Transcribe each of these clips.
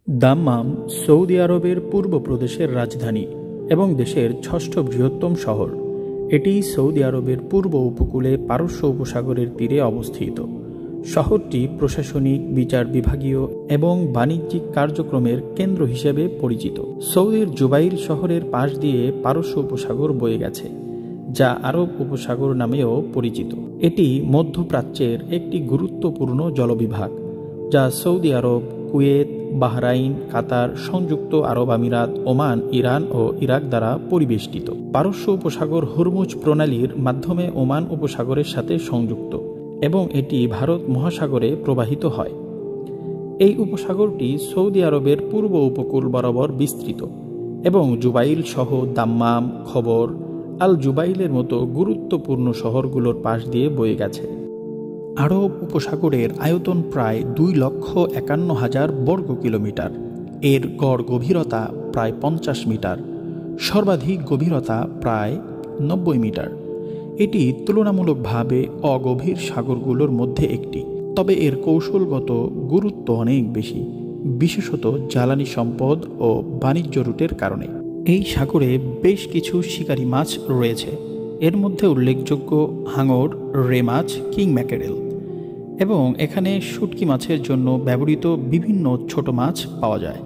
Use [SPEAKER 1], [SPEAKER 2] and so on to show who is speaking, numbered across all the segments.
[SPEAKER 1] Dammam Saudi আরবের পূর্ব প্রদেশের রাজধানী এবং দেশের ষষ্ঠ বৃহত্তম শহর। এটি সৌদি আরবের পূর্ব উপকূলে পারস্য উপসাগরের তীরে অবস্থিত। শহরটি প্রশাসনিক, বিচার বিভাগীয় এবং বাণিজ্যিক কার্যক্রমের কেন্দ্র হিসেবে পরিচিত। সৌদির জুবাইল শহরের পাশ দিয়ে পারস্য উপসাগর বয়ে গেছে, যা আরব উপসাগর নামেও পরিচিত। এটি মধ্যপ্রাচ্যের একটি গুরুত্বপূর্ণ জলবিভাগ, যা সৌদি আরব, কুয়েত, বাহরাইন, কাতার, সংযুক্ত আরব আমিরাত, ওমান, ইরান ও ইরাক দ্বারা পরিবেষ্টিত। পারস্য উপসাগর হরমুজ প্রণালীর মাধ্যমে ওমান উপসাগরের সাথে সংযুক্ত এবং এটি ভারত মহাসাগরে প্রবাহিত হয়। এই উপসাগরটি সৌদি আরবের পূর্ব উপকূল বরাবর বিস্তৃত এবং জুবাইল সহ দাম্মাম, খবর, আল জুবাইলের মতো গুরুত্বপূর্ণ শহরগুলোর পাশ দিয়ে বয়ে গেছে। আরব উপসাগরের আয়তন প্রায় 2,51,000 বর্গ কিলোমিটার। এর গড় গভীরতা প্রায় 50 মিটার, সর্বাধিক গভীরতা প্রায় 90 মিটার। এটি তুলনামূলকভাবে অগভীর সাগরগুলোর মধ্যে একটি, তবে এর কৌশলগত গুরুত্ব অনেক বেশি, বিশেষত জ্বালানি সম্পদ ও বাণিজ্য রুটের কারণে। এই সাগরে বেশ কিছু শিকারী মাছ রয়েছে। এর মধ্যে উল্লেখযোগ্য হাঙর, রে মাছ, কিং ম্যাকেরেল এবং এখানে শুটকি মাছের জন্য ব্যবহৃত বিভিন্ন ছোট মাছ পাওয়া যায়।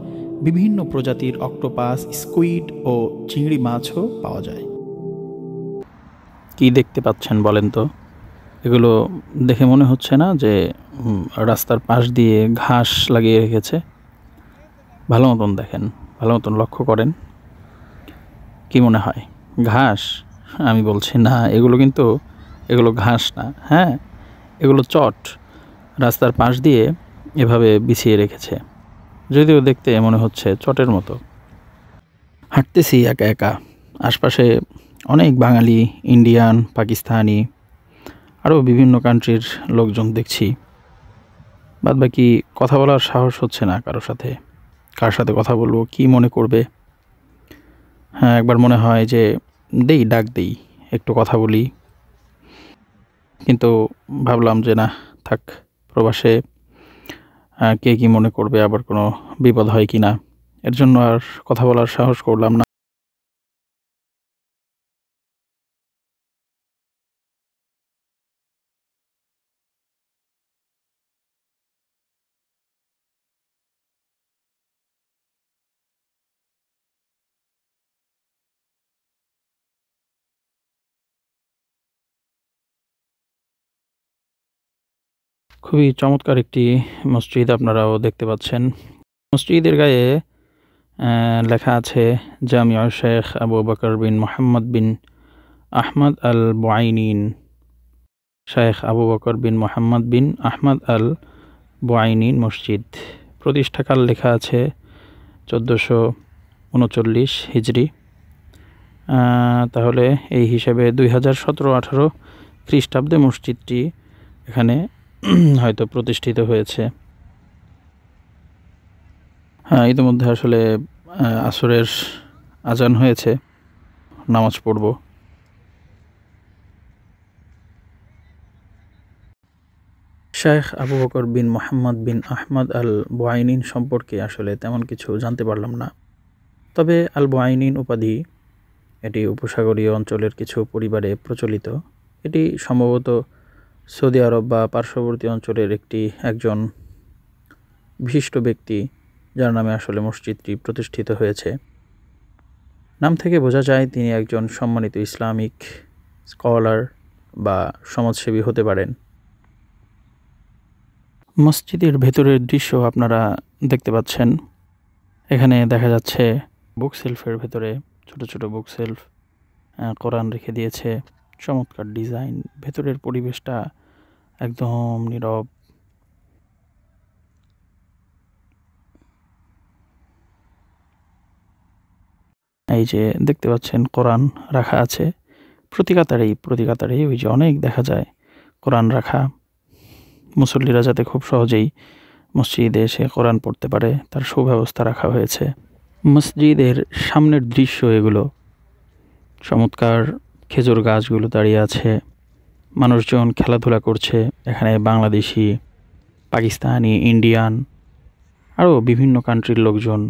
[SPEAKER 1] বিভিন্ন প্রজাতির অক্টোপাস, স্কুইড ও চিংড়ি মাছও পাওয়া যায়। কি দেখতে পাচ্ছেন বলেন তো? এগুলো দেখে মনে হচ্ছে না যে রাস্তার পাশ দিয়ে ঘাস লাগিয়ে রেখেছে? ভালো মতন দেখেন, ভালো মতন লক্ষ্য করেন। কি মনে হয় ঘাস? আমি বলছি না, এগুলো ঘাস না। হ্যাঁ, এগুলো চট রাস্তার পাশ দিয়ে এভাবে বিছিয়ে রেখেছে, যদিও দেখতে মনে হচ্ছে চটের মতো। হাঁটতেছি একা একা, আশপাশে অনেক বাঙালি, ইন্ডিয়ান, পাকিস্তানি, আরও বিভিন্ন কান্ট্রির লোকজন দেখছি। বাদ বাকি কথা বলার সাহস হচ্ছে না কারোর সাথে। কার সাথে কথা বলবো, কি মনে করবে? হ্যাঁ, একবার মনে হয় যে ডাক দেই, একটু কথা বলি, কিন্তু ভাবলাম যে না থাক, প্রবাসে কে কি মনে করবে, আবার কোনো বিপদ হয় কি না, এর জন্য আর কথা বলার সাহস করলাম না। খুবই চমৎকার একটি মসজিদ আপনারাও দেখতে পাচ্ছেন। মসজিদের গায়ে লেখা আছে জামিয়া শেখ আবু বকর বিন মোহাম্মদ বিন আহমদ আল বুআইনিন। শেখ আবু বকর বিন মোহাম্মদ বিন আহমদ আল বুআইনিন মসজিদ। প্রতিষ্ঠাকাল লেখা আছে 1439 হিজরি। তাহলে এই হিসেবে 2017-18 খ্রিস্টাব্দে মসজিদটি এখানে হয়তো প্রতিষ্ঠিত হয়েছে। হ্যাঁ, ইতিমধ্যে আসলে আসরের আজান হয়েছে, নামাজ পড়ব। শেখ আবু বকর বিন মোহাম্মদ বিন আহমদ আল বুআইনিন সম্পর্কে আসলে তেমন কিছু জানতে পারলাম না। তবে আল বুআইনিন উপাধি এটি উপসাগরীয় অঞ্চলের কিছু পরিবারে প্রচলিত। এটি সম্ভবত সৌদি আরব বা পার্শ্ববর্তী অঞ্চলের একজন বিশিষ্ট ব্যক্তি, যার নামে আসলে মসজিদটি প্রতিষ্ঠিত হয়েছে। নাম থেকে বোঝা যায় তিনি একজন সম্মানিত ইসলামিক স্কলার বা সমাজসেবী হতে পারেন। মসজিদের ভেতরের দৃশ্য আপনারা দেখতে পাচ্ছেন। এখানে দেখা যাচ্ছে বুক সেলফের ভেতরে ছোট ছোট বুক সেলফ, কোরআন রেখে দিয়েছে। চমৎকার ডিজাইন, ভেতরের পরিবেশটা একদম নীরব। এই যে দেখতে পাচ্ছেন কোরআন রাখা আছে প্রতি কাতারেই ওই যে অনেক দেখা যায় কোরআন রাখা। মুসল্লিরা যাতে খুব সহজেই মসজিদে এসে কোরআন পড়তে পারে তার সুব্যবস্থা রাখা হয়েছে। মসজিদের সামনের দৃশ্য এগুলো। চমৎকার খেজুর গাছগুলো দাঁড়িয়ে আছে, মানুষজন খেলাধুলা করছে। এখানে বাংলাদেশি, পাকিস্তানি, ইন্ডিয়ান আরও বিভিন্ন কান্ট্রির লোকজন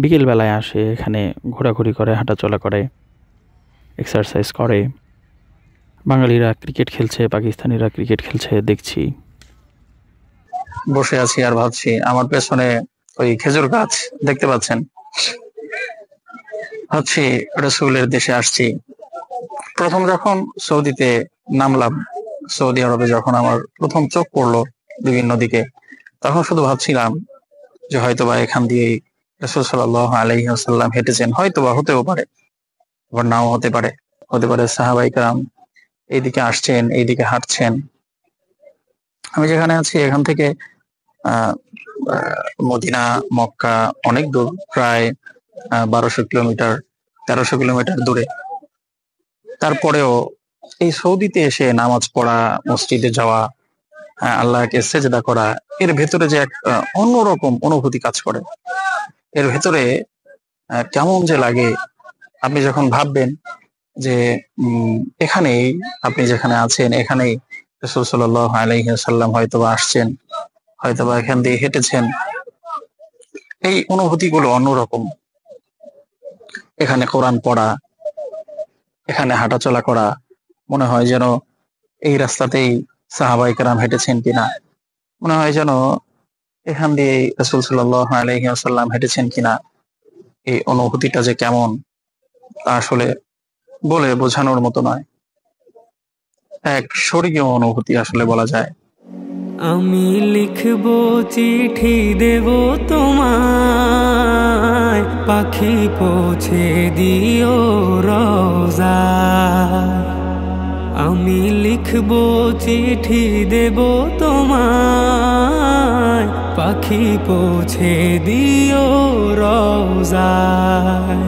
[SPEAKER 1] বিকেলবেলায় আসে, এখানে ঘোরাঘুরি করে, হাঁটাচলা করে, এক্সারসাইজ করে। বাঙালিরা ক্রিকেট খেলছে, পাকিস্তানিরা ক্রিকেট খেলছে দেখছি।
[SPEAKER 2] বসে আছি আর ভাবছি, আমার পেছনে ওই খেজুর গাছ দেখতে পাচ্ছেন, ভাবছি রসুলের দেশে আসছি। প্রথম যখন সৌদিতে নামলাম, সৌদি আরবে যখন আমার প্রথম চোখ পড়লো বিভিন্ন দিকে, তখন শুধু ভাবছিলাম যে হয়তোবা এখান দিয়ে রাসূল সাল্লাল্লাহু আলাইহি ওয়াসাল্লাম হেঁটেছেন, হয়তোবা, হতেও পারে, আবার নাও হতে পারে। হতে পারে সাহাবায়ে কেরাম এইদিকে আসছেন, এইদিকে হাঁটছেন। আমি যেখানে আছি এখান থেকে মদিনা, মক্কা অনেক দূর, প্রায় 1200 কিলোমিটার, 1300 কিলোমিটার দূরে। তারপরেও এই সৌদিতে এসে নামাজ পড়া, মসজিদে যাওয়া, আল্লাহকে সেজদা করা, এর ভেতরে যে এক অন্যরকম অনুভূতি কাজ করে, এর ভেতরে কেমন যে লাগে। আপনি যখন ভাববেন যে এখানেই, আপনি যেখানে আছেন এখানেই রাসূল সাল্লাল্লাহু আলাইহি ওয়াসাল্লাম হয়তোবা আসছেন, হয়তোবা এখান দিয়ে হেঁটেছেন, এই অনুভূতিগুলো অন্যরকম। এখানে কোরআন পড়া, এখানে হাঁটাচলা করা, মনে হয় যেন এই রাস্তাতেই সাহাবায়ে কেরাম হেঁটেছেন কিনা, মনে হয় যেন এখান দিয়ে রাসূল সাল্লাল্লাহু আলাইহি ওয়াসাল্লাম হেঁটেছেন কিনা। এই অনুভূতিটা যে কেমন তা আসলে বলে বোঝানোর মতো নয়, এক স্বর্গীয় অনুভূতি আসলে বলা যায়।
[SPEAKER 3] আমি লিখব চিঠি দেব তোমায়, পাখি পৌঁছে দিও রওজায়। আমি লিখব চিঠি দেব তোমায়, পাখি পৌঁছে দিও রওজায়।